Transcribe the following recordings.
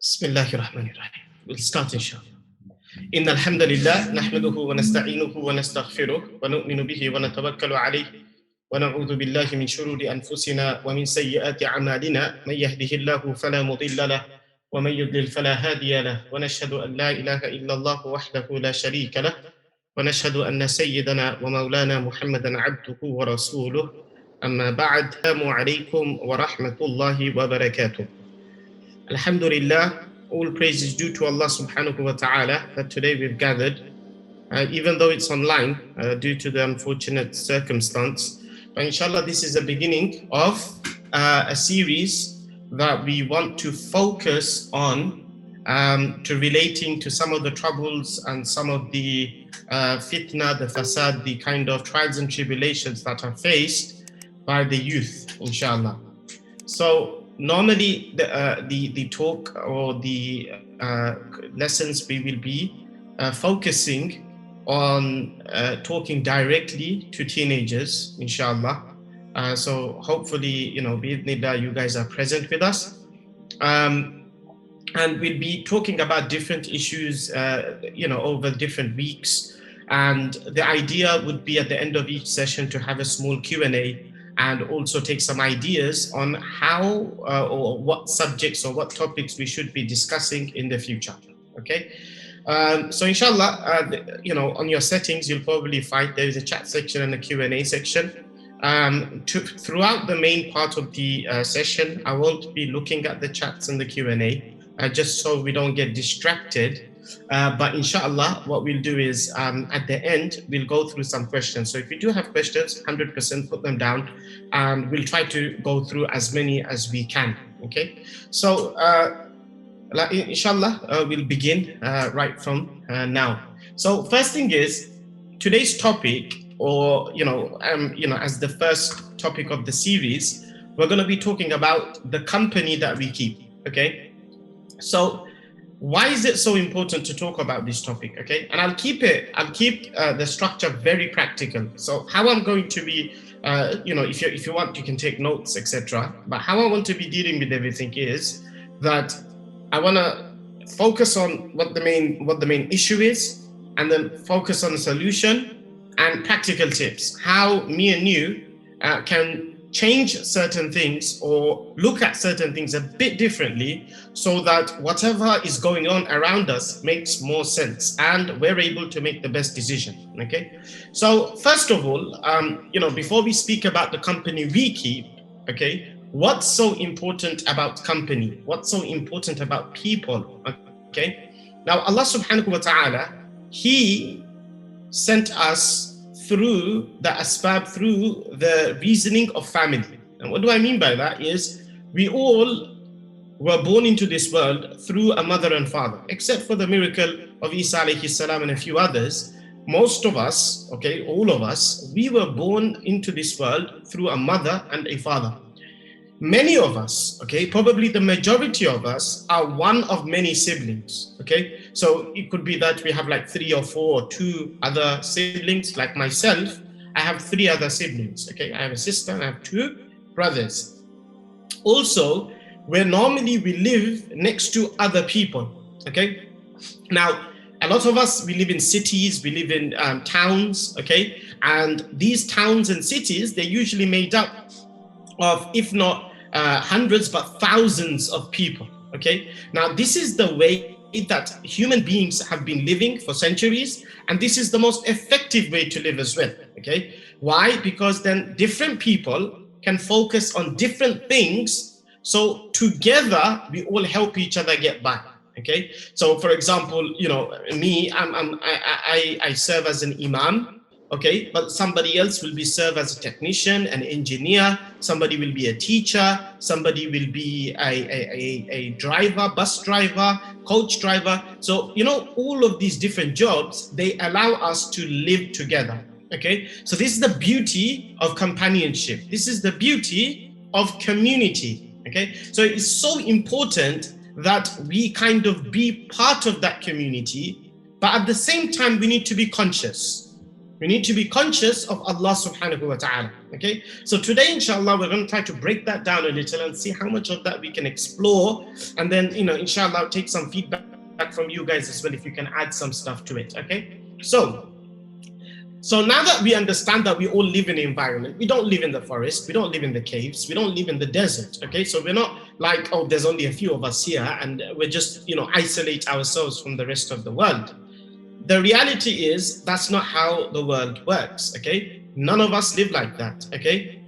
بسم الله الرحمن الرحيم. We'll start inshallah. إن الحمد لله نحمده ونستعينه ونستغفره ونؤمن به ونتوكل عليه ونعوذ بالله من شرور أنفسنا ومن سيئات أعمالنا من يهده الله فلا مضل له ومن يضلل فلا هادي له ونشهد أن لا إله إلا الله وحده لا شريك له ونشهد أن سيدنا ومولانا محمدا عبده ورسوله أما بعد السلام عليكم ورحمة الله وبركاته. Alhamdulillah, all praise is due to Allah subhanahu wa ta'ala that today we've gathered, even though it's online due to the unfortunate circumstance. But inshallah, this is the beginning of a series that we want to focus on to relating to some of the troubles and some of the fitna, the fasad, the kind of trials and tribulations that are faced by the youth, inshallah. So normally the talk or the lessons we will be focusing on talking directly to teenagers, inshallah. So hopefully, bi'idhnillah, you guys are present with us. And we'll be talking about different issues, over different weeks. And the idea would be at the end of each session to have a small Q&A and also take some ideas on how or what subjects or what topics we should be discussing in the future. Okay, so inshallah, on your settings, you'll probably find there is a chat section and a Q&A section. Throughout the main part of the session, I won't be looking at the chats and the Q&A, just so we don't get distracted. But inshallah, what we'll do is at the end, we'll go through some questions. So if you do have questions, 100% put them down and we'll try to go through as many as we can. Okay, so inshallah, we'll begin right from now. So first thing is today's topic, or as the first topic of the series, we're going to be talking about the company that we keep. Okay, so why is it so important to talk about this topic? Okay, and I'll keep the structure very practical. So how I'm going to be, if you want, you can take notes, etc. But how I want to be dealing with everything is that I want to focus on what the main issue is, and then focus on the solution and practical tips. How me and you can change certain things or look at certain things a bit differently so that whatever is going on around us makes more sense and we're able to make the best decision. Okay, so first of all, before we speak about the company we keep, okay, what's so important about company? What's so important about people? Okay, now Allah subhanahu wa ta'ala, He sent us through the As-Subah, through the reasoning of family. And what do I mean by that is we all were born into this world through a mother and father, except for the miracle of Isa alayhi salam and a few others. Most of us, okay, all of us, we were born into this world through a mother and a father. Many of us, okay, probably the majority of us are one of many siblings, okay? So it could be that we have like 3 or 4 or 2 other siblings. Like myself, I have 3 other siblings, okay? I have a sister and I have 2 brothers. Also, we live next to other people, okay? Now, a lot of us, we live in cities, we live in towns, okay? And these towns and cities, they're usually made up of, if not hundreds, but thousands of people. Okay, now this is the way that human beings have been living for centuries, and this is the most effective way to live as well. Okay, why? Because then different people can focus on different things, so together we all help each other get by. Okay, so for example, me, I serve as an imam. Okay, but somebody else will serve as a technician, an engineer, somebody will be a teacher, somebody will be a driver, bus driver, coach driver. So, all of these different jobs, they allow us to live together. Okay, so this is the beauty of companionship. This is the beauty of community. Okay, so it's so important that we kind of be part of that community, but at the same time, we need to be conscious. We need to be conscious of Allah subhanahu wa ta'ala. Okay, so today inshallah we're going to try to break that down a little and see how much of that we can explore, and then inshallah I'll take some feedback from you guys as well if you can add some stuff to it. Okay, so now that we understand that we all live in an environment, we don't live in the forest, we don't live in the caves, we don't live in the desert. Okay, so we're not like, oh, there's only a few of us here and we're just isolate ourselves from the rest of the world. The reality is that's not how the world works. Okay, none of us live like that. Okay,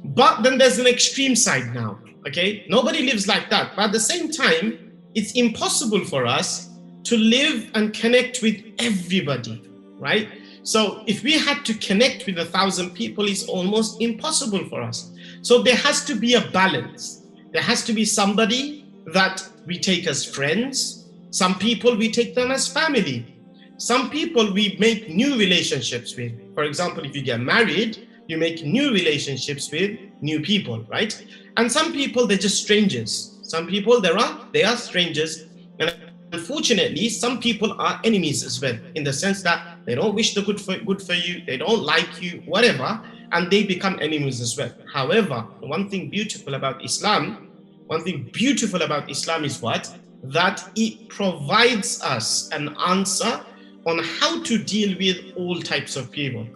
but then there's an extreme side now. Okay, nobody lives like that, but at the same time it's impossible for us to live and connect with everybody, right? So if we had to connect with 1,000 people, it's almost impossible for us. So there has to be a balance. There has to be somebody that we take as friends. Some people we take them as family. Some people we make new relationships with. For example, if you get married, you make new relationships with new people, right? And some people, they're just strangers. Some people, they are strangers. And unfortunately, some people are enemies as well, in the sense that they don't wish the good for you, they don't like you, whatever, and they become enemies as well. However, one thing beautiful about Islam is what? That it provides us an answer on how to deal with all types of people.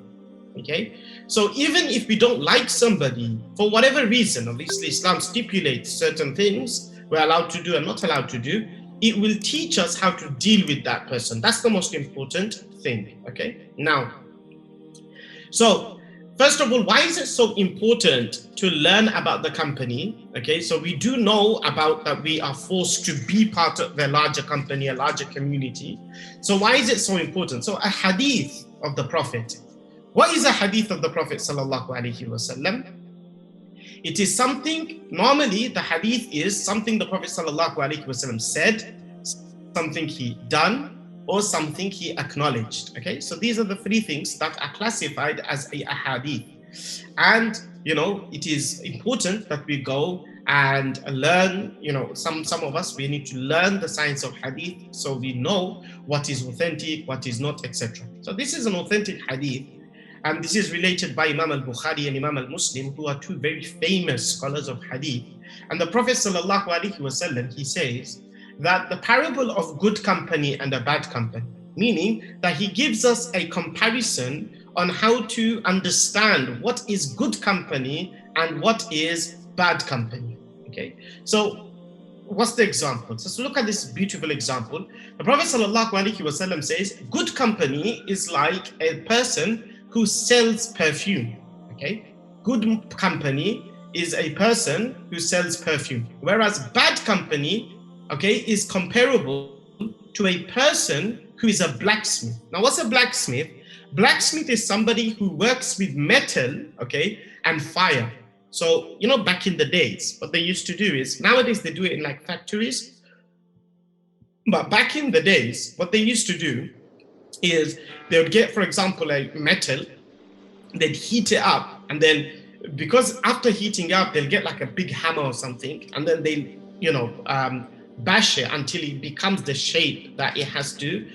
Okay, so even if we don't like somebody for whatever reason, obviously Islam stipulates certain things we're allowed to do and not allowed to do. It will teach us how to deal with that person. That's the most important thing. Okay, now, so first of all, why is it so important to learn about the company? Okay, so we do know about that we are forced to be part of a larger company, a larger community. So why is it so important? So a hadith of the Prophet. What is a hadith of the Prophet sallallahu alaihi wasallam? It is something, normally the hadith is something the Prophet sallallahu alaihi wasallam said, something he done, or something he acknowledged. Okay, so these are the three things that are classified as a hadith. And it is important that we go and learn, some of us, we need to learn the science of hadith so we know what is authentic, what is not, etc. So this is an authentic hadith, and this is related by Imam al-Bukhari and Imam al-Muslim, who are two very famous scholars of hadith. And the Prophet sallallahu alaihi wasallam, he says that the parable of good company and a bad company, meaning that he gives us a comparison on how to understand what is good company and what is bad company. Okay, so what's the example? So look at this beautiful example. The Prophet sallallahu alaihi wasallam says good company is like a person who sells perfume. Okay, good company is a person who sells perfume, whereas bad company, okay, is comparable to a person who is a blacksmith. Now, what's a blacksmith? Blacksmith is somebody who works with metal, okay, and fire. So, back in the days, what they used to do is, nowadays they do it in like factories, but back in the days, what they used to do is they would get, for example, a metal, they'd heat it up, and then because after heating up, they'll get like a big hammer or something, and then they, bash it until it becomes the shape that it has to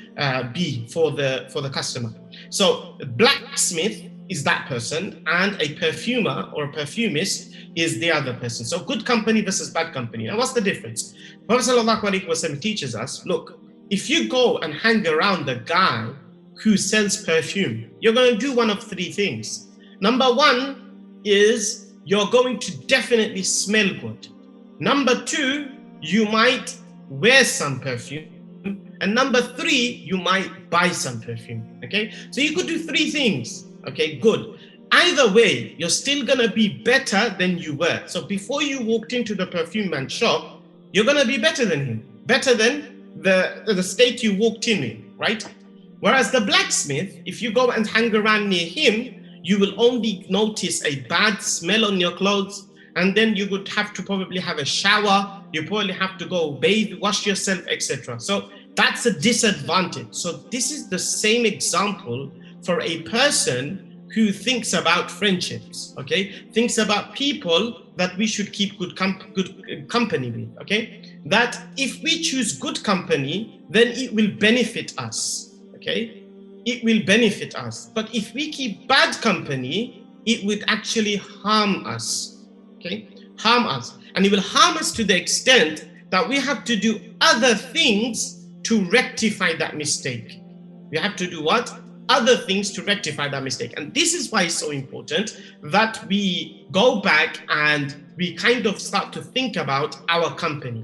be for the customer. So a blacksmith is that person, and a perfumer or a perfumist is the other person. So good company versus bad company. Now what's the difference? Prophet sallallahu alaihi wasallam teaches us, look, if you go and hang around the guy who sells perfume, you're going to do one of three things. Number one is you're going to definitely smell good. Number two, you might wear some perfume. And number three, you might buy some perfume. Okay, so you could do three things. Okay, good. Either way, you're still gonna be better than you were. So before you walked into the perfume man's shop, you're gonna be better than him, better than the state you walked in, right? Whereas the blacksmith, if you go and hang around near him, you will only notice a bad smell on your clothes, and then you would have to probably have a shower, you probably have to go bathe, wash yourself, etc. So that's a disadvantage. So this is the same example for a person who thinks about friendships, okay? Thinks about people that we should keep good company with, okay? That if we choose good company, then it will benefit us, okay? it will benefit us. But if we keep bad company, it would actually harm us. Okay? Harm us. And it will harm us to the extent that we have to do other things to rectify that mistake. We have to do what? Other things to rectify that mistake. And this is why it's so important that we go back and we kind of start to think about our company,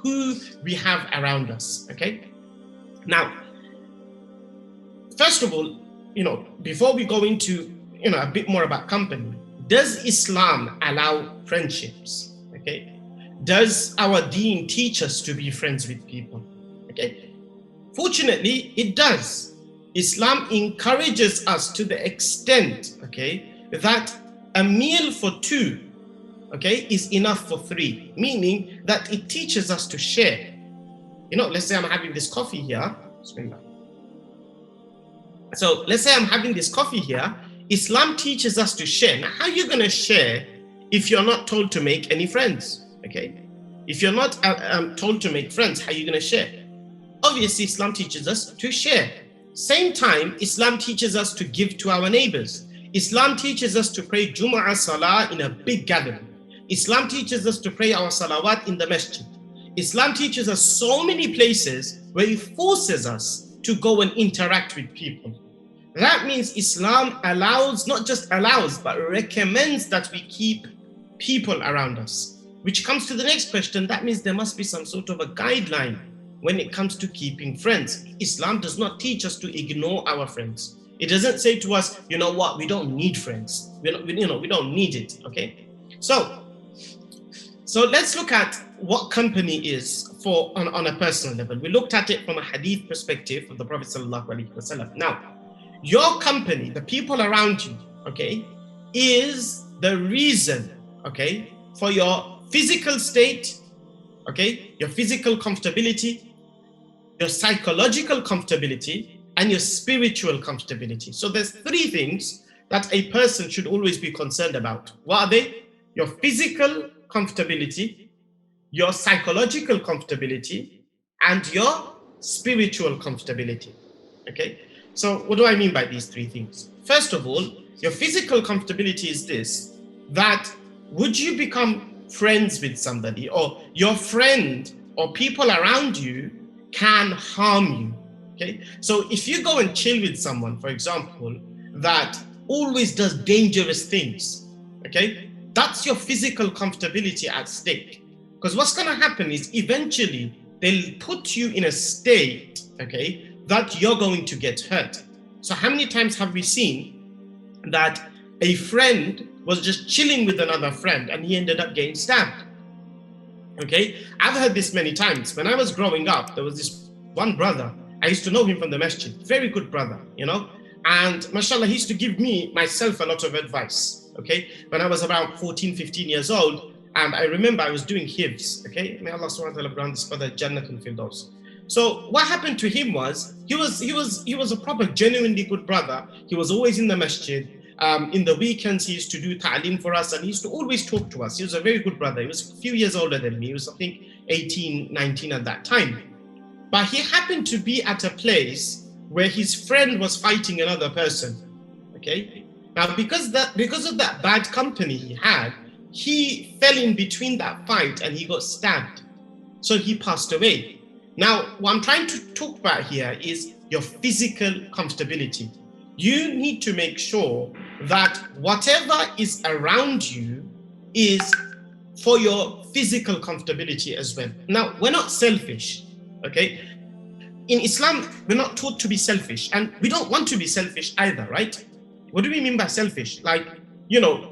who we have around us. Okay? Now, first of all, before we go into a bit more about company, does Islam allow friendships? Okay, does our deen teach us to be friends with people? Okay, fortunately, it does. Islam encourages us to the extent, that a meal for two, is enough for three, meaning that it teaches us to share. Let's say I'm having this coffee here. So let's say I'm having this coffee here. Islam teaches us to share. Now, how are you going to share if you're not told to make any friends? Okay, if you're not told to make friends, how are you going to share? Obviously, Islam teaches us to share. Same time, Islam teaches us to give to our neighbors. Islam teaches us to pray Jumu'ah Salah in a big gathering. Islam teaches us to pray our salawat in the masjid. Islam teaches us so many places where it forces us to go and interact with people. That means Islam allows, not just allows, but recommends that we keep people around us. Which comes to the next question. That means there must be some sort of a guideline when it comes to keeping friends. Islam does not teach us to ignore our friends. It doesn't say to us, you know what, we don't need friends. We don't need it, okay? So let's look at what company is on a personal level. We looked at it from a hadith perspective of the Prophet sallallahu alaihi wasallam. Now, your company, the people around you, is the reason, for your physical state, your physical comfortability, your psychological comfortability, and your spiritual comfortability. So there's three things that a person should always be concerned about. What are they? Your physical comfortability, your psychological comfortability, and your spiritual comfortability. Okay? So what do I mean by these three things? First of all, your physical comfortability is this, that would you become friends with somebody, or your friend or people around you can harm you? Okay, so if you go and chill with someone, for example, that always does dangerous things, that's your physical comfortability at stake. Because what's going to happen is eventually they'll put you in a state, that you're going to get hurt. So how many times have we seen that a friend was just chilling with another friend and he ended up getting stabbed? I've heard this many times. When I was growing up, there was this one brother. I used to know him from the masjid. Very good brother, and mashallah, he used to give myself a lot of advice, when I was about 14, 15 years old. And I remember I was doing hifz, May Allah subhanahu wa ta'ala grant this brother Jannatul Firdaus. So what happened to him was, he was a proper, genuinely good brother. He was always in the masjid. In the weekends, he used to do ta'aleem for us, and he used to always talk to us. He was a very good brother. He was a few years older than me. He was, I think, 18, 19 at that time. But he happened to be at a place where his friend was fighting another person. Now, because of that bad company he had, he fell in between that fight and he got stabbed. So he passed away. Now, what I'm trying to talk about here is your physical comfortability. You need to make sure that whatever is around you is for your physical comfortability as well. Now, we're not selfish, In Islam, we're not taught to be selfish, and we don't want to be selfish either, right? What do we mean by selfish? Like,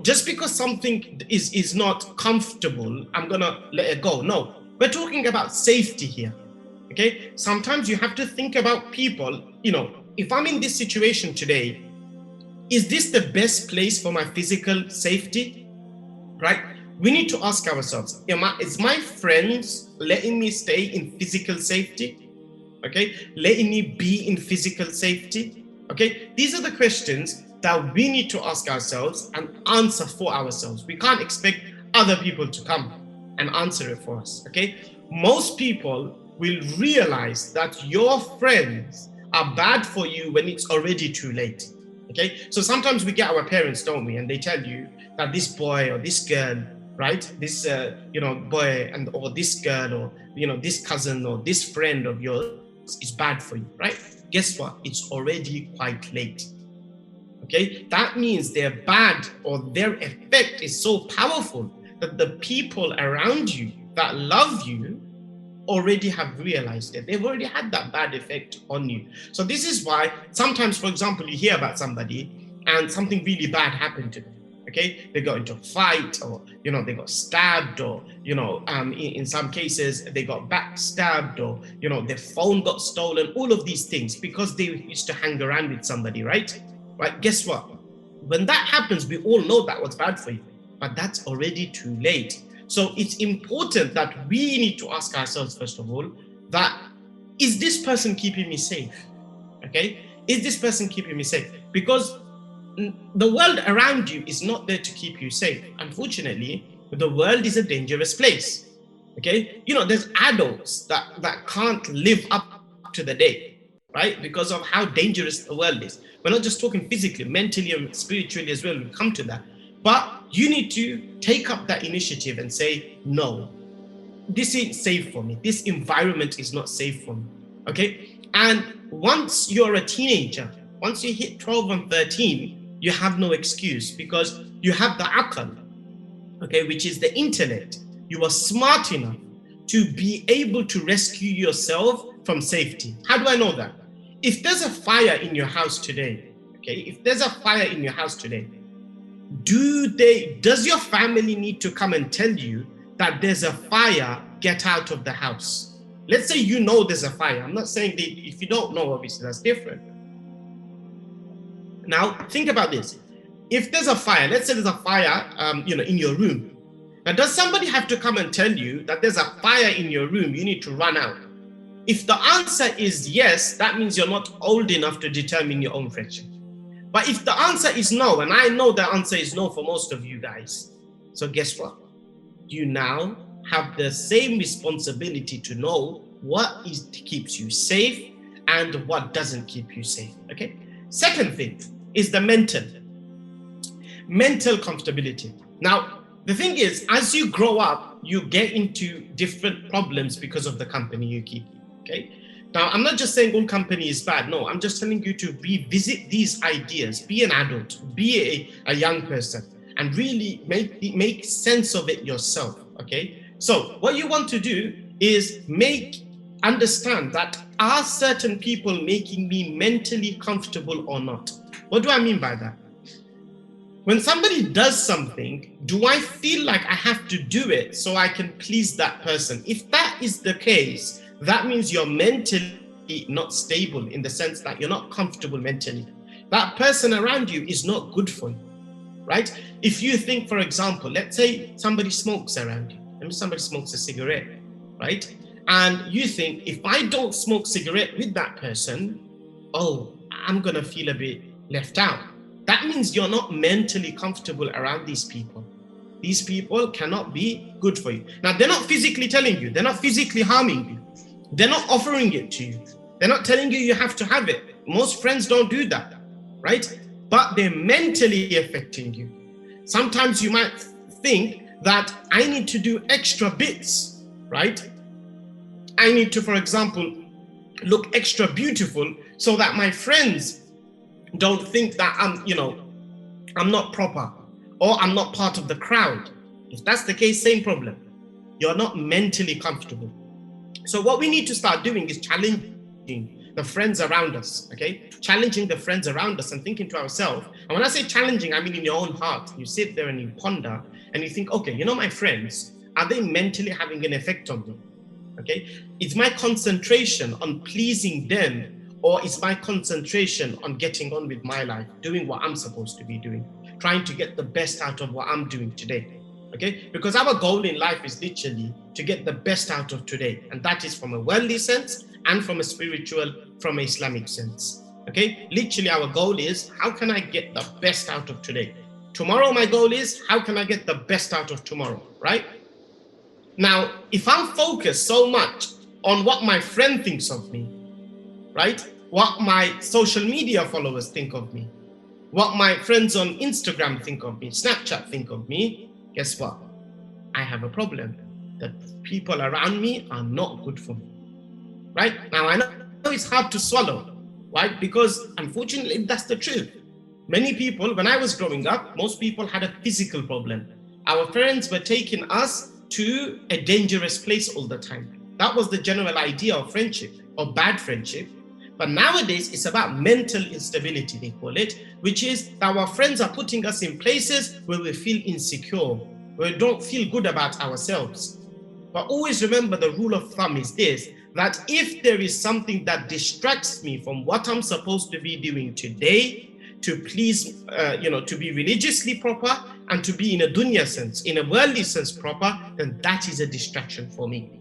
just because something is not comfortable, I'm gonna let it go. No, we're talking about safety here. Sometimes you have to think about people. If I'm in this situation today, is this the best place for my physical safety? Right? We need to ask ourselves, is my friends letting me stay in physical safety? Letting me be in physical safety? These are the questions that we need to ask ourselves and answer for ourselves. We can't expect other people to come and answer it for us. Most people will realize that your friends are bad for you when it's already too late. Okay, so sometimes we get our parents, don't we, and they tell you that this boy or this girl, right, this boy and or this girl or this cousin or this friend of yours is bad for you, right? Guess what? It's already quite late. Okay, that means they're bad or their effect is so powerful that the people around you that love you already have realized it. They've already had that bad effect on you. So this is why sometimes, for example, you hear about somebody and something really bad happened to them. Okay, they got into a fight, or they got stabbed, or in some cases they got backstabbed, or their phone got stolen. All of these things because they used to hang around with somebody, right? Right? Guess what? When that happens, we all know that was bad for you, but that's already too late. So it's important that we need to ask ourselves, first of all, that is this person keeping me safe? Okay, is this person keeping me safe? Because the world around you is not there to keep you safe. Unfortunately, the world is a dangerous place. Okay, there's adults that can't live up to the day, right? Because of how dangerous the world is. We're not just talking physically, mentally and spiritually as well. We'll come to that. But you need to take up that initiative and say, no, this ain't safe for me. This environment is not safe for me. Okay. And once you're a teenager, once you hit 12 and 13, you have no excuse because you have the aql, okay, which is the intellect. You are smart enough to be able to rescue yourself from safety. How do I know that? If there's a fire in your house today, okay, if there's a fire in your house today, does your family need to come and tell you that there's a fire, get out of the house? Let's say there's a fire. I'm not saying that if you don't know, obviously that's different. Now, think about this. If there's a fire, let's say there's a fire, in your room. Now, does somebody have to come and tell you that there's a fire in your room, you need to run out? If the answer is yes, that means you're not old enough to determine your own friendship. But if the answer is no, and I know the answer is no for most of you guys, so guess what? You now have the same responsibility to know what keeps you safe and what doesn't keep you safe, okay? Second thing is the mental comfortability. Now, the thing is, as you grow up, you get into different problems because of the company you keep, okay? Now, I'm not just saying all company is bad. No, I'm just telling you to revisit these ideas, be an adult, be a young person, and really make sense of it yourself, okay? So what you want to do is understand that are certain people making me mentally comfortable or not? What do I mean by that? When somebody does something, do I feel like I have to do it so I can please that person? If that is the case, that means you're mentally not stable in the sense that you're not comfortable mentally. That person around you is not good for you, right? If you think, for example, let's say somebody smokes around you, maybe somebody smokes a cigarette, right? And you think, if I don't smoke cigarette with that person, oh, I'm going to feel a bit left out. That means you're not mentally comfortable around these people. These people cannot be good for you. Now, they're not physically telling you. They're not physically harming you. They're not offering it to you. They're not telling you you have to have it. Most friends don't do that, right? But they're mentally affecting you. Sometimes you might think that I need to do extra bits, right? I need to, for example, look extra beautiful so that my friends don't think that I'm not proper or I'm not part of the crowd. If that's the case, same problem. You're not mentally comfortable. So what we need to start doing is challenging the friends around us, okay? Challenging the friends around us and thinking to ourselves. And when I say challenging, I mean in your own heart. You sit there and you ponder and you think, okay, my friends, are they mentally having an effect on me? Okay, is my concentration on pleasing them, or is my concentration on getting on with my life, doing what I'm supposed to be doing, trying to get the best out of what I'm doing today? Okay, because our goal in life is literally to get the best out of today, and that is from a worldly sense and from a spiritual, from an Islamic sense. Okay, literally our goal is, how can I get the best out of today? Tomorrow my goal is, how can I get the best out of tomorrow, right? Now, if I'm focused so much on what my friend thinks of me, right? what my social media followers think of me, what my friends on Instagram think of me, Snapchat think of me, guess what? I have a problem. The people around me are not good for me. Right? Now, I know it's hard to swallow, right? Because unfortunately, that's the truth. Many people, when I was growing up, most people had a physical problem. Our parents were taking us to a dangerous place all the time. That was the general idea of friendship, or bad friendship. But nowadays, it's about mental instability, they call it, which is that our friends are putting us in places where we feel insecure, where we don't feel good about ourselves. But always remember, the rule of thumb is this, that if there is something that distracts me from what I'm supposed to be doing today, to please, to be religiously proper and to be in a dunya sense, in a worldly sense proper, then that is a distraction for me.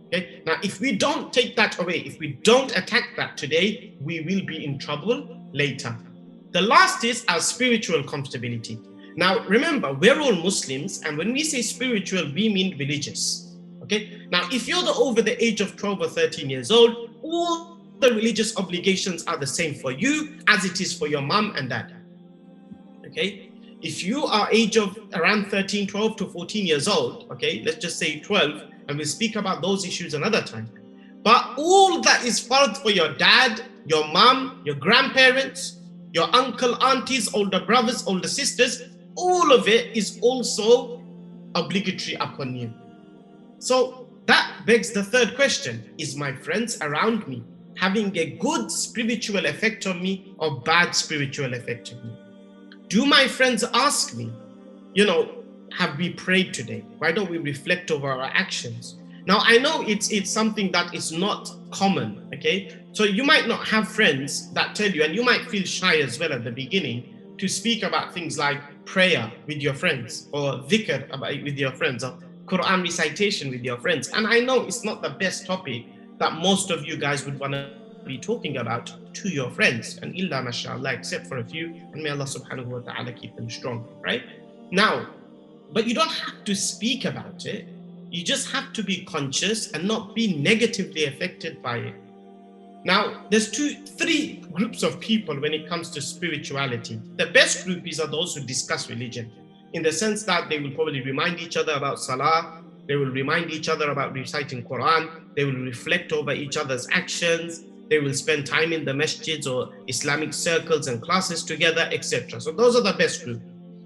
Okay? Now, if we don't take that away, if we don't attack that today, we will be in trouble later. The last is our spiritual comfortability. Now, remember, we're all Muslims, and when we say spiritual, we mean religious. Okay? Now, if you're over the age of 12 or 13 years old, all the religious obligations are the same for you as it is for your mom and dad. Okay? If you are age of around 13, 12 to 14 years old, okay, let's just say 12, and we'll speak about those issues another time. But all that is fard for your dad, your mom, your grandparents, your uncle, aunties, older brothers, older sisters, all of it is also obligatory upon you. So that begs the third question: is my friends around me having a good spiritual effect on me or bad spiritual effect on me? Do my friends ask me, have we prayed today? Why don't we reflect over our actions? Now, I know it's something that is not common, okay? So you might not have friends that tell you, and you might feel shy as well at the beginning to speak about things like prayer with your friends, or dhikr with your friends, or Quran recitation with your friends. And I know it's not the best topic that most of you guys would want to be talking about to your friends, and illa mashallah, except for a few, and may Allah subhanahu wa ta'ala keep them strong, right? Now, but you don't have to speak about it. You just have to be conscious and not be negatively affected by it. Now, there's three groups of people when it comes to spirituality. The best groupies are those who discuss religion, in the sense that they will probably remind each other about salah, they will remind each other about reciting Quran, they will reflect over each other's actions, they will spend time in the masjids or Islamic circles and classes together, etc. So those are the best group.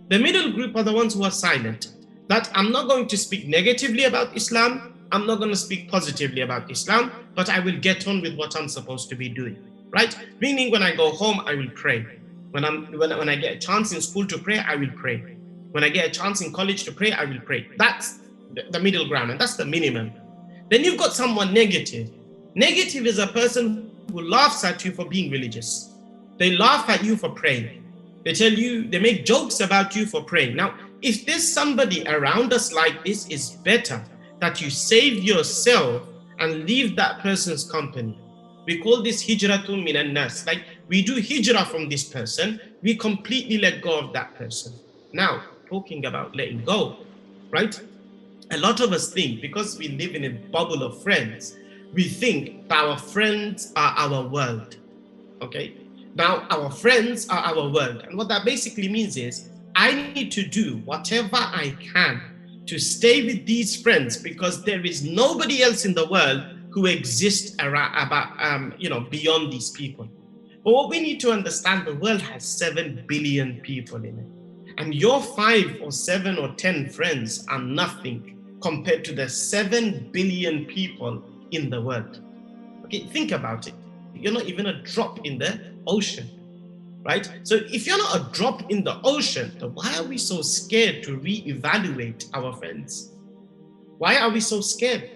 The middle group are the ones who are silent, that I'm not going to speak negatively about Islam, I'm not going to speak positively about Islam, but I will get on with what I'm supposed to be doing, right? Meaning, when I go home, I will pray. When I get a chance in school to pray, I will pray. When I get a chance in college to pray, I will pray. That's the middle ground, and that's the minimum. Then you've got someone negative. Negative is a person who laughs at you for being religious. They laugh at you for praying. They tell you, they make jokes about you for praying. Now, if there's somebody around us like this, it's better that you save yourself and leave that person's company. We call this hijratun minan nas. Like, we do hijrah from this person, we completely let go of that person. Now, talking about letting go, right? A lot of us think, because we live in a bubble of friends, we think that our friends are our world, okay? Now, our friends are our world. And what that basically means is, I need to do whatever I can to stay with these friends, because there is nobody else in the world who exists beyond these people. But what we need to understand, the world has 7 billion people in it. And your 5 or 7 or 10 friends are nothing compared to the 7 billion people in the world. Okay, think about it. You're not even a drop in the ocean, right? So if you're not a drop in the ocean, then why are we so scared to reevaluate our friends? Why are we so scared?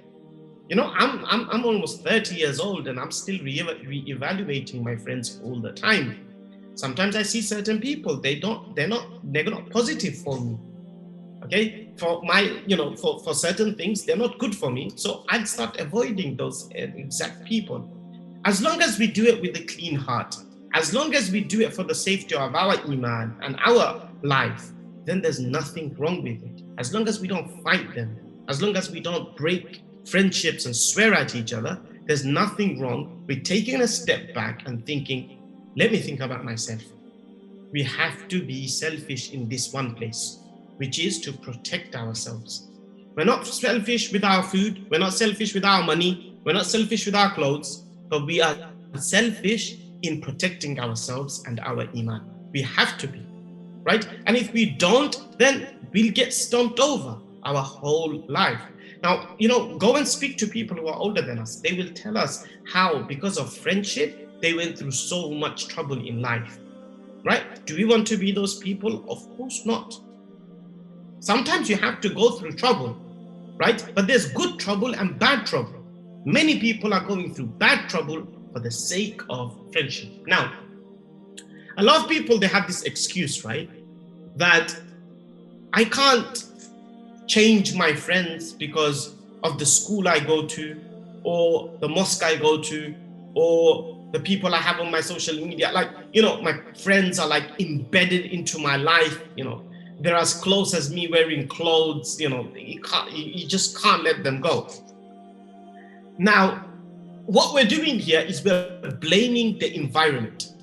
I'm almost 30 years old, and I'm still reevaluating my friends all the time. Sometimes I see certain people, they're not positive for me. Okay, for certain things, they're not good for me. So I'd start avoiding those exact people. As long as we do it with a clean heart, as long as we do it for the safety of our iman and our life, then there's nothing wrong with it. As long as we don't fight them, as long as we don't break friendships and swear at each other, there's nothing wrong with taking a step back and thinking, let me think about myself. We have to be selfish in this one place, which is to protect ourselves. We're not selfish with our food, we're not selfish with our money, we're not selfish with our clothes, but we are selfish in protecting ourselves and our iman. We have to be, right? And if we don't, then we'll get stomped over our whole life. Now, go and speak to people who are older than us. They will tell us how, because of friendship, they went through so much trouble in life, right? Do we want to be those people? Of course not. Sometimes you have to go through trouble, right? But there's good trouble and bad trouble. Many people are going through bad trouble for the sake of friendship. Now, a lot of people, they have this excuse, right? That I can't change my friends because of the school I go to, or the mosque I go to, or the people I have on my social media. Like, my friends are like embedded into my life. They're as close as me wearing clothes. You just can't let them go. Now, what we're doing here is we're blaming the environment.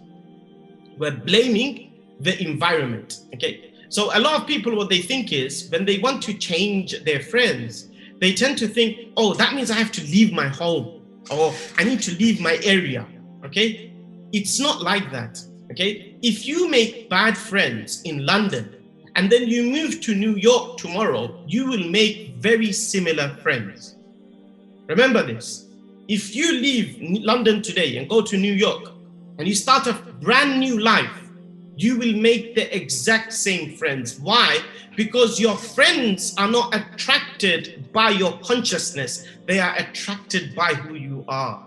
We're blaming the environment, okay? So a lot of people, what they think is, when they want to change their friends, they tend to think, oh, that means I have to leave my home, or I need to leave my area, okay? It's not like that, okay? If you make bad friends in London, and then you move to New York tomorrow, you will make very similar friends. Remember this. If you leave London today and go to New York, and you start a brand new life, you will make the exact same friends. Why? Because your friends are not attracted by your consciousness. They are attracted by who you are.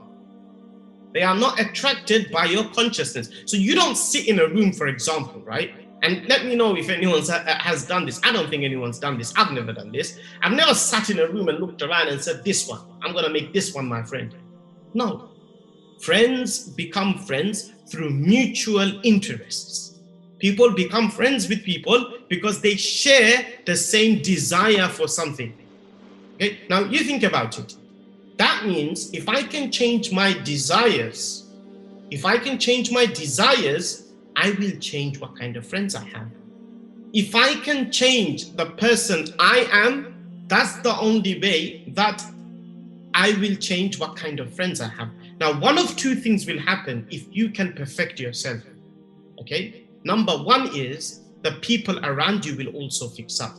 They are not attracted by your consciousness. So you don't sit in a room, for example, right? And let me know if anyone has done this. I don't think anyone's done this. I've never done this. I've never sat in a room and looked around and said, this one, I'm going to make this one my friend. No. Friends become friends through mutual interests. People become friends with people because they share the same desire for something. Okay, now you think about it. That means if I can change my desires, I will change what kind of friends I have. If I can change the person I am, that's the only way that I will change what kind of friends I have. Now, one of two things will happen if you can perfect yourself. Okay? Number one is the people around you will also fix up.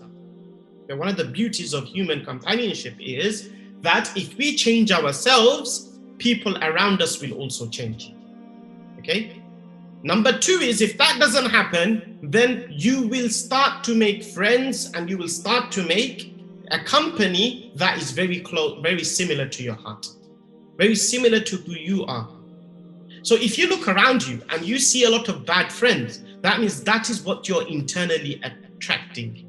And one of the beauties of human companionship is that if we change ourselves, people around us will also change. Okay? Number two is, if that doesn't happen, then you will start to make friends and you will start to make a company that is very close, very similar to your heart, very similar to who you are. So if you look around you and you see a lot of bad friends, that means that is what you're internally attracting.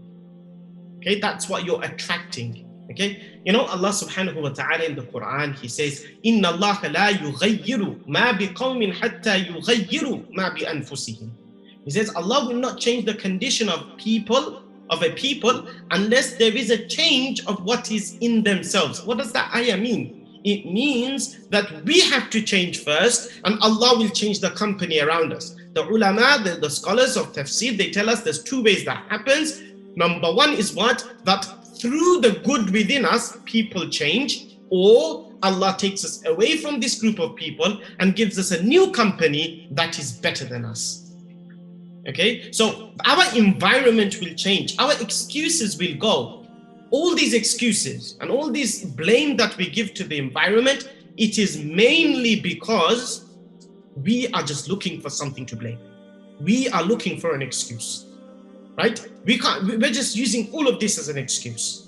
Okay, that's what you're attracting. Okay, Allah subhanahu wa ta'ala in the Quran, He says, "Inna Allah la yughayyiru ma biqawmin hatta yughayyiru ma bi anfusihim." He says, Allah will not change the condition of a people unless there is a change of what is in themselves. What does that ayah mean? It means that we have to change first, and Allah will change the company around us. The ulama, the scholars of tafsir, they tell us there's two ways that happens. Number one is what? That through the good within us, people change, or Allah takes us away from this group of people and gives us a new company that is better than us. Okay, so our environment will change, our excuses will go. All these excuses and all this blame that we give to the environment, it is mainly because we are just looking for something to blame. We are looking for an excuse, right? We're just using all of this as an excuse,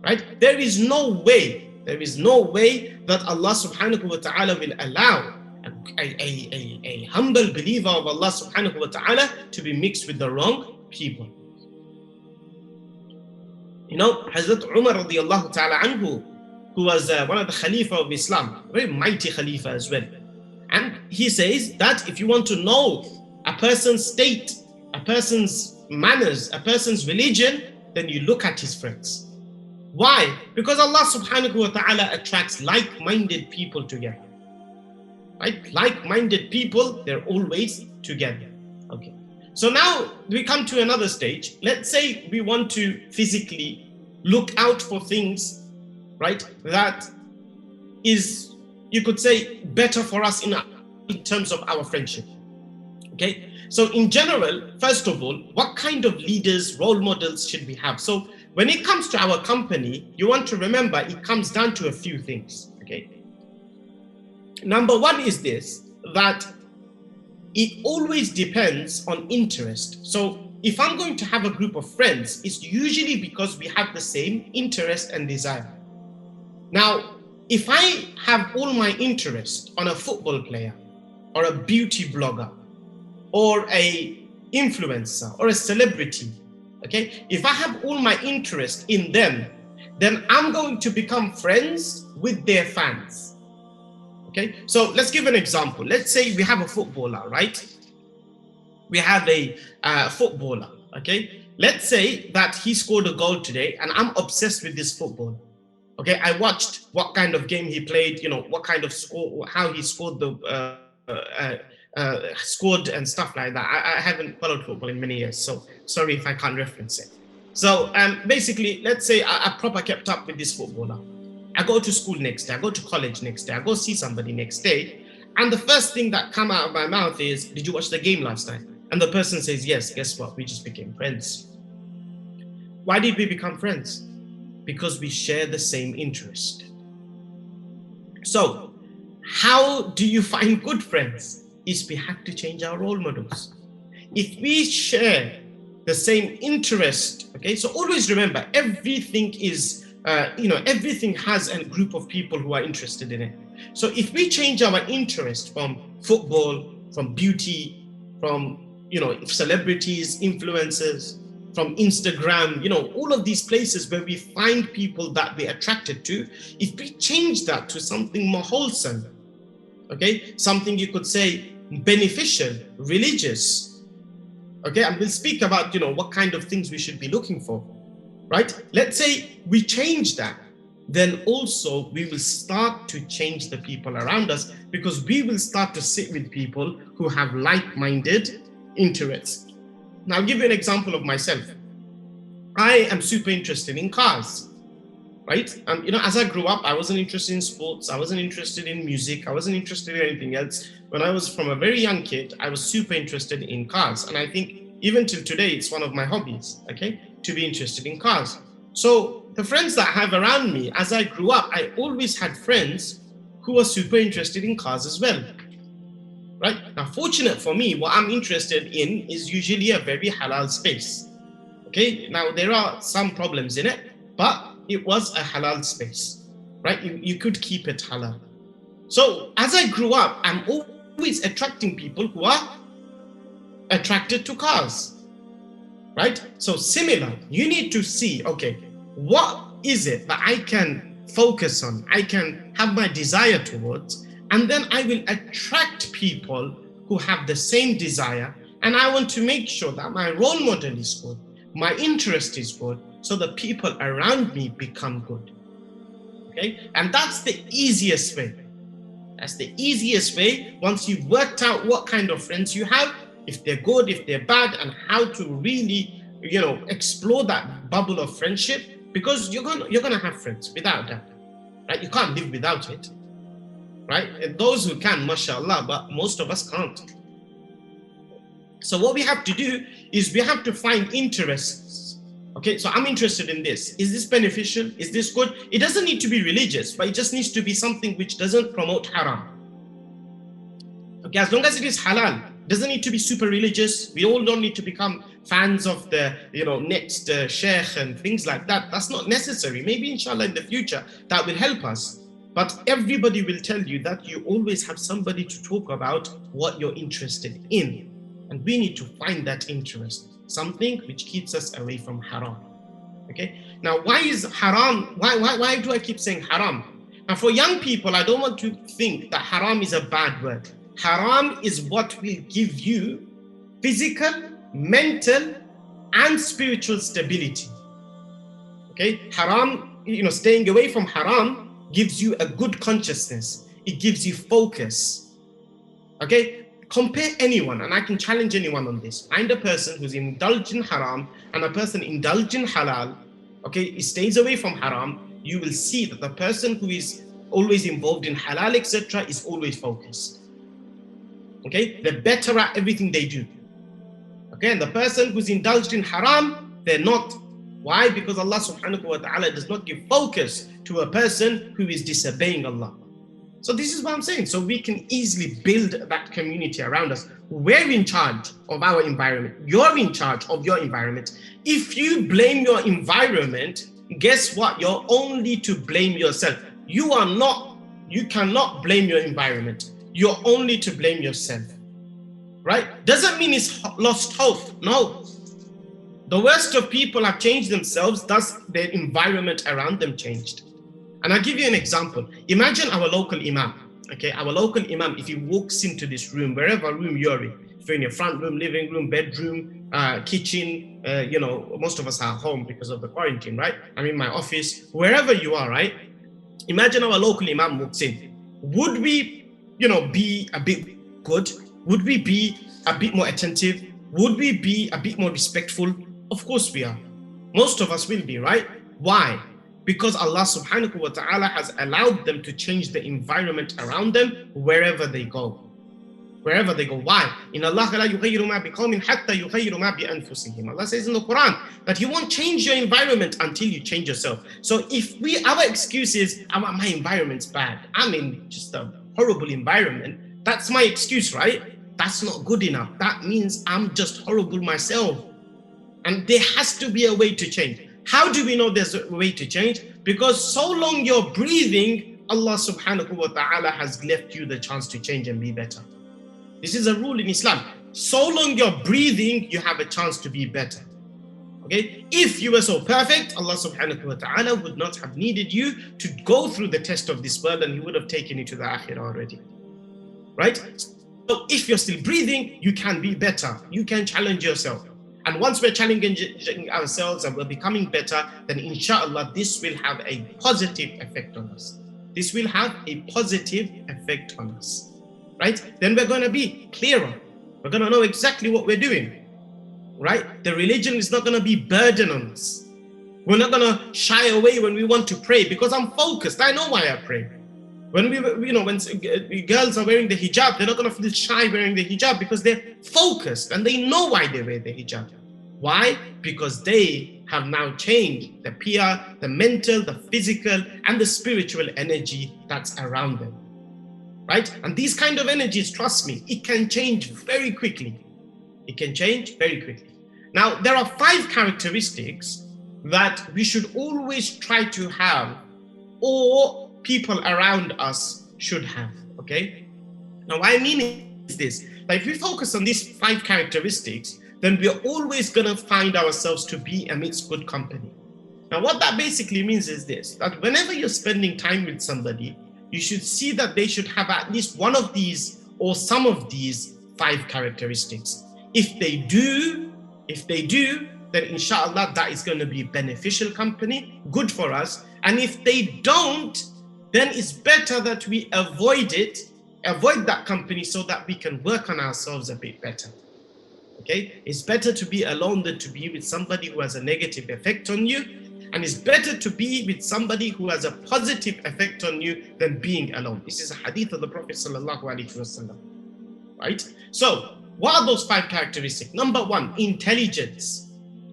right? There is no way that Allah subhanahu wa ta'ala will allow a humble believer of Allah subhanahu wa ta'ala to be mixed with the wrong people. Hazrat Umar radiallahu ta'ala anhu, who was one of the Khalifa of Islam, a very mighty Khalifa as well. And he says that if you want to know a person's state, a person's manners, a person's religion, then you look at his friends. Why? Because Allah subhanahu wa ta'ala attracts like-minded people together. Right? Like-minded people, they're always together. Okay. So now we come to another stage. Let's say we want to physically look out for things, right, that is, you could say, better for us in terms of our friendship. Okay. So in general, first of all, what kind of leaders, role models should we have? So when it comes to our company, you want to remember it comes down to a few things. Okay. Number one is this, that it always depends on interest. So if I'm going to have a group of friends, it's usually because we have the same interest and desire. Now, if I have all my interest on a football player or a beauty blogger or a influencer or a celebrity, okay, if I have all my interest in them, then I'm going to become friends with their fans. Okay, so let's give an example. Let's say we have a footballer, right? We have a footballer, okay? Let's say that he scored a goal today and I'm obsessed with this footballer. Okay, I watched what kind of game he played, what kind of score, how he scored scored and stuff like that. I haven't followed football in many years, so sorry if I can't reference it. So basically, let's say I proper kept up with this footballer. I go to school next day, I go to college next day, I go see somebody next day, and the first thing that come out of my mouth is, did you watch the game last night? And the person says, yes. Guess what? We just became friends. Why did we become friends? Because we share the same interest. So how do you find good friends? Is we have to change our role models. If we share the same interest, okay, so always remember, everything is everything has a group of people who are interested in it. So if we change our interest from football, from beauty, from celebrities, influencers, from Instagram, all of these places where we find people that we're attracted to, if we change that to something more wholesome, okay, something you could say beneficial, religious, okay, and we'll speak about what kind of things we should be looking for. Right? Let's say we change that, then also we will start to change the people around us, because we will start to sit with people who have like-minded interests. Now, I'll give you an example of myself. I am super interested in cars, right? And as I grew up, I wasn't interested in sports, I wasn't interested in music, I wasn't interested in anything else. When I was from a very young kid, I was super interested in cars, and I think even till today, it's one of my hobbies, okay, to be interested in cars. So the friends that I have around me, as I grew up, I always had friends who were super interested in cars as well, right? Now, fortunate for me, what I'm interested in is usually a very halal space, okay? Now, there are some problems in it, but it was a halal space, right? You could keep it halal. So as I grew up, I'm always attracting people who are attracted to cars, right? So similar, you need to see, okay, what is it that I can focus on, I can have my desire towards, and then I will attract people who have the same desire, and I want to make sure that my role model is good, my interest is good, so the people around me become good. Okay, and that's the easiest way. That's the easiest way. Once you've worked out what kind of friends you have, if they're good, if they're bad, and how to really, explore that bubble of friendship, because you're gonna have friends without that, right? You can't live without it, right? And those who can, mashallah, but most of us can't. So what we have to do is we have to find interests. Okay, so I'm interested in this. Is this beneficial? Is this good? It doesn't need to be religious, but it just needs to be something which doesn't promote haram. Okay, as long as it is halal, it doesn't need to be super religious. We all don't need to become fans of the next sheikh and things like that. That's not necessary. Maybe inshallah in the future that will help us. But everybody will tell you that you always have somebody to talk about what you're interested in. And we need to find that interest, something which keeps us away from haram. Okay. Now, why is haram? Why do I keep saying haram? Now, for young people, I don't want to think that haram is a bad word. Haram is what will give you physical, mental, and spiritual stability. Okay. Haram staying away from haram gives you a good consciousness. It gives you focus. Okay? Compare anyone, and I can challenge anyone on this. Find a person who's indulged in haram and a person indulged in halal. Okay? He stays away from haram. You will see that the person who is always involved in halal, etc., is always focused. Okay? They're better at everything they do. Okay? And the person who's indulged in haram, they're not. Why? Because Allah subhanahu wa ta'ala does not give focus to a person who is disobeying Allah. So this is what I'm saying. So we can easily build that community around us. We're in charge of our environment. You're in charge of your environment. If you blame your environment, guess what? You're only to blame yourself. You cannot blame your environment. You're only to blame yourself. Right? Doesn't mean it's lost hope. No. The worst of people have changed themselves, thus their environment around them changed. And I'll give you an example. Imagine our local imam. Okay, our local imam, if he walks into this room, wherever room you're in, if you're in your front room, living room, bedroom, kitchen, most of us are home because of the quarantine, right? I'm in my office, wherever you are, right? Imagine our local imam walks in. Would we, be a bit good? Would we be a bit more attentive? Would we be a bit more respectful? Of course we are. Most of us will be, right? Why? Because Allah subhanahu wa ta'ala has allowed them to change the environment around them wherever they go. Wherever they go. Why? In Allah la yughayyiru ma biqawmin hatta yughayyiru ma bi anfusihim. Allah says in the Quran that He won't change your environment until you change yourself. So if our excuse is, my environment's bad, I'm in just a horrible environment, that's my excuse, right? That's not good enough. That means I'm just horrible myself. And there has to be a way to change. How do we know there's a way to change? Because so long you're breathing, Allah subhanahu wa ta'ala has left you the chance to change and be better. This is a rule in Islam. So long you're breathing, you have a chance to be better. Okay? If you were so perfect, Allah subhanahu wa ta'ala would not have needed you to go through the test of this world, and He would have taken you to the akhirah already. Right? So if you're still breathing, you can be better. You can challenge yourself. And once we're challenging ourselves and we're becoming better, then inshallah, this will have a positive effect on us. This will have a positive effect on us, right? Then we're going to be clearer. We're going to know exactly what we're doing, right? The religion is not going to be burden on us. We're not going to shy away when we want to pray because I'm focused. I know why I pray. When when girls are wearing the hijab, they're not going to feel shy wearing the hijab because they're focused and they know why they wear the hijab. Why? Because they have now changed the peer, the mental, the physical, and the spiritual energy that's around them. Right? And these kind of energies, trust me, it can change very quickly. It can change very quickly. Now, there are 5 characteristics that we should always try to have, or people around us should have, okay? Now, what I mean is this, that if we focus on these 5 characteristics, then we're always gonna find ourselves to be amidst good company. Now, what that basically means is this, that whenever you're spending time with somebody, you should see that they should have at least one of these or some of these 5 characteristics. If they do, then inshallah, that is gonna be beneficial company, good for us. And if they don't, then it's better that we avoid that company so that we can work on ourselves a bit better. Okay? It's better to be alone than to be with somebody who has a negative effect on you. And it's better to be with somebody who has a positive effect on you than being alone. This is a hadith of the Prophet sallallahu alaihi wasallam. Right? So, what are those 5 characteristics? Number 1, intelligence.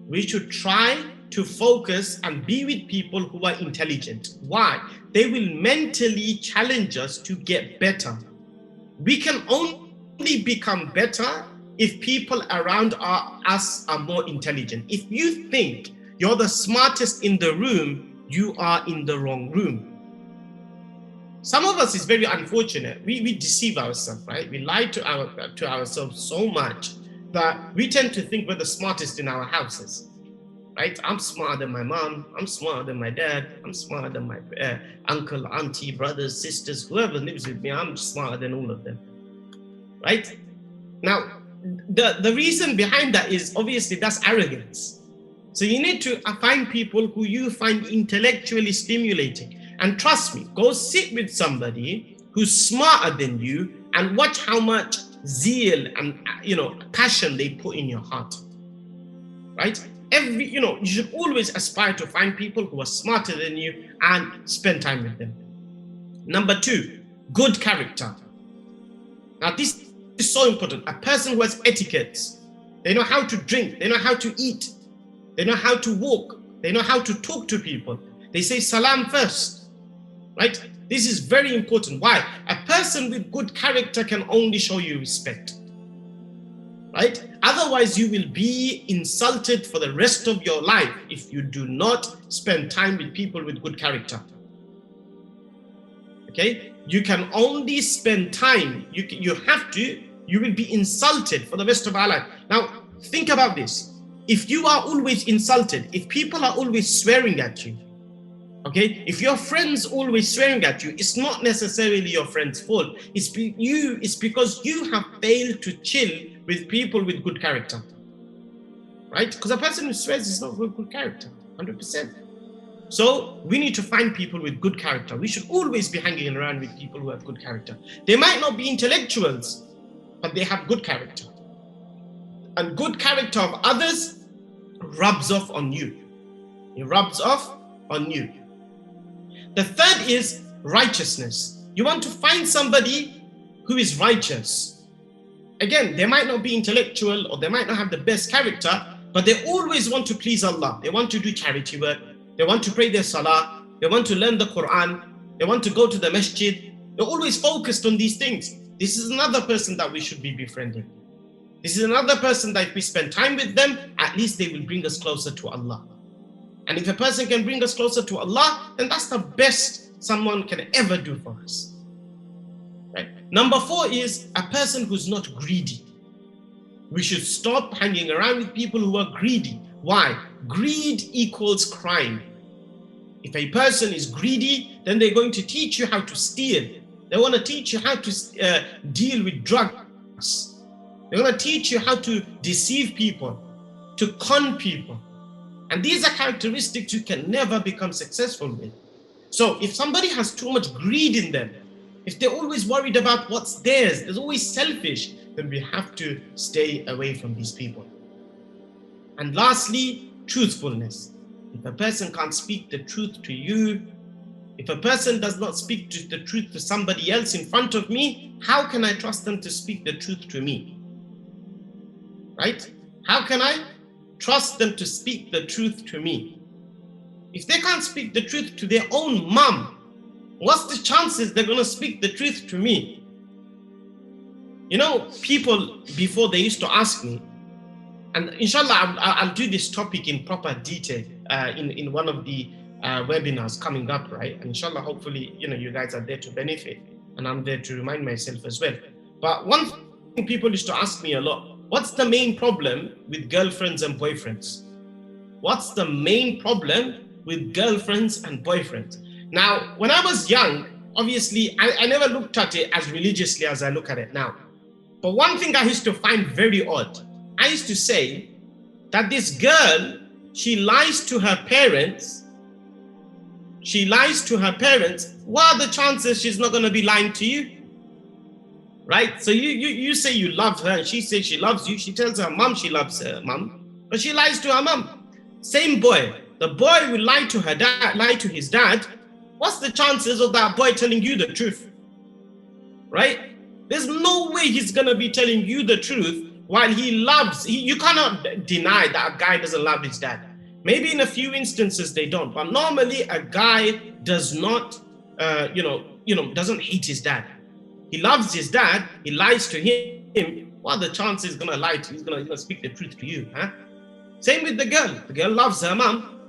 We should try to focus and be with people who are intelligent. Why? They will mentally challenge us to get better. We can only become better if people around us are more intelligent. If you think you're the smartest in the room, you are in the wrong room. Some of us is very unfortunate. We deceive ourselves, right? We lie to ourselves so much that we tend to think we're the smartest in our houses. Right? I'm smarter than my mom, I'm smarter than my dad, I'm smarter than my uncle, auntie, brothers, sisters, whoever lives with me, I'm smarter than all of them. Right? Now, the reason behind that is obviously that's arrogance. So you need to find people who you find intellectually stimulating. And trust me, go sit with somebody who's smarter than you and watch how much zeal and passion they put in your heart. Right? You should always aspire to find people who are smarter than you and spend time with them. Number 2, good character. Now this is so important. A person who has etiquettes. They know how to drink, they know how to eat, they know how to walk, they know how to talk to people. They say salam first. Right? This is very important. Why? A person with good character can only show you respect. Right? Otherwise, you will be insulted for the rest of your life if you do not spend time with people with good character. Okay? You can only spend time, you will be insulted for the rest of our life. Now, think about this. If you are always insulted, if people are always swearing at you, okay, if your friends always swearing at you, it's not necessarily your friend's fault. It's because you have failed to chill with people with good character, right? Because a person who swears is not good character, 100%. So we need to find people with good character. We should always be hanging around with people who have good character. They might not be intellectuals, but they have good character. And good character of others rubs off on you. It rubs off on you. The third is righteousness. You want to find somebody who is righteous. Again, they might not be intellectual or they might not have the best character, but they always want to please Allah. They want to do charity work. They want to pray their salah. They want to learn the Quran. They want to go to the masjid. They're always focused on these things. This is another person that we should be befriending. This is another person that if we spend time with them, at least they will bring us closer to Allah. And if a person can bring us closer to Allah, then that's the best someone can ever do for us. Right? Number 4 is a person who's not greedy. We should stop hanging around with people who are greedy. Why? Greed equals crime. If a person is greedy, then they're going to teach you how to steal. They want to teach you how to deal with drugs. They're going to teach you how to deceive people, to con people. And these are characteristics you can never become successful with. So if somebody has too much greed in them, if they're always worried about what's theirs, they're always selfish, then we have to stay away from these people. And lastly, truthfulness. If a person can't speak the truth to you, if a person does not speak the truth to somebody else in front of me, how can I trust them to speak the truth to me? Right? How can I trust them to speak the truth to me? If they can't speak the truth to their own mom, what's the chances they're going to speak the truth to me? You know, people before, they used to ask me, and inshallah I'll do this topic in proper detail in one of the webinars coming up, right? And inshallah, hopefully, you guys are there to benefit, and I'm there to remind myself as well. But one thing people used to ask me a lot: what's the main problem with girlfriends and boyfriends? What's the main problem with girlfriends and boyfriends? Now, when I was young, obviously, I never looked at it as religiously as I look at it now. But one thing I used to find very odd, I used to say that this girl, she lies to her parents. She lies to her parents. What are the chances she's not going to be lying to you? Right? So you say you love her and she says she loves you. She tells her mom she loves her mom, but she lies to her mom. Same boy. The boy will lie to her dad, lie to his dad. What's the chances of that boy telling you the truth? Right? There's no way he's going to be telling you the truth while he loves. You cannot deny that a guy doesn't love his dad. Maybe in a few instances they don't, but normally a guy does not, doesn't hate his dad. He loves his dad. He lies to him. What are the chances he's going to lie to? He's going to speak the truth to you, huh? Same with the girl. The girl loves her mom.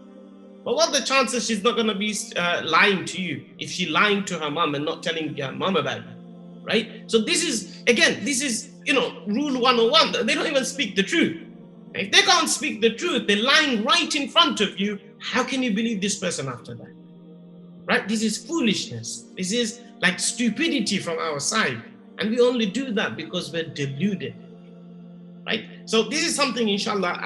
But what are the chances she's not going to be lying to you if she's lying to her mom and not telling her mom about it, right? So this is, rule 101. They don't even speak the truth. If they can't speak the truth, they're lying right in front of you. How can you believe this person after that? Right? This is foolishness. This is like stupidity from our side. And we only do that because we're deluded. right? So this is something, inshallah,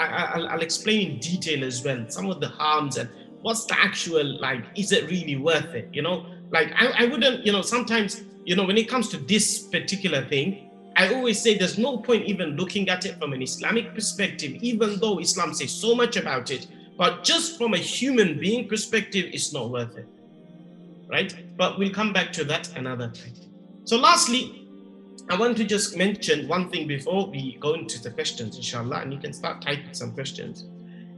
I'll explain in detail as well, some of the harms and what's the actual, like, is it really worth it? Like I wouldn't, sometimes, when it comes to this particular thing, I always say there's no point even looking at it from an Islamic perspective, even though Islam says so much about it, but just from a human being perspective, it's not worth it, right? But we'll come back to that another time. So lastly, I want to just mention one thing before we go into the questions, inshallah, and you can start typing some questions.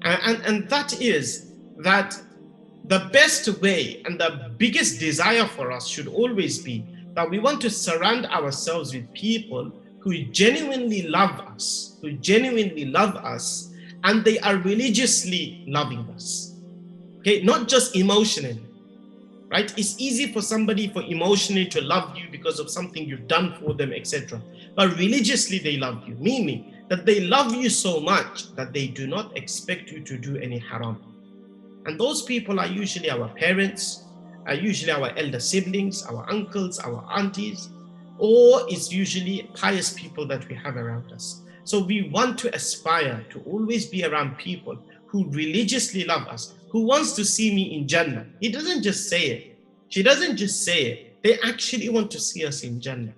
And that is that the best way and the biggest desire for us should always be that we want to surround ourselves with people who genuinely love us, and they are religiously loving us. Okay, not just emotionally. Right? It's easy for somebody for emotionally to love you because of something you've done for them, etc. But religiously they love you, meaning that they love you so much that they do not expect you to do any haram. And those people are usually our parents, are usually our elder siblings, our uncles, our aunties, or it's usually pious people that we have around us. So we want to aspire to always be around people who religiously love us, who wants to see me in Jannah. He doesn't just say it. She doesn't just say it. They actually want to see us in Jannah.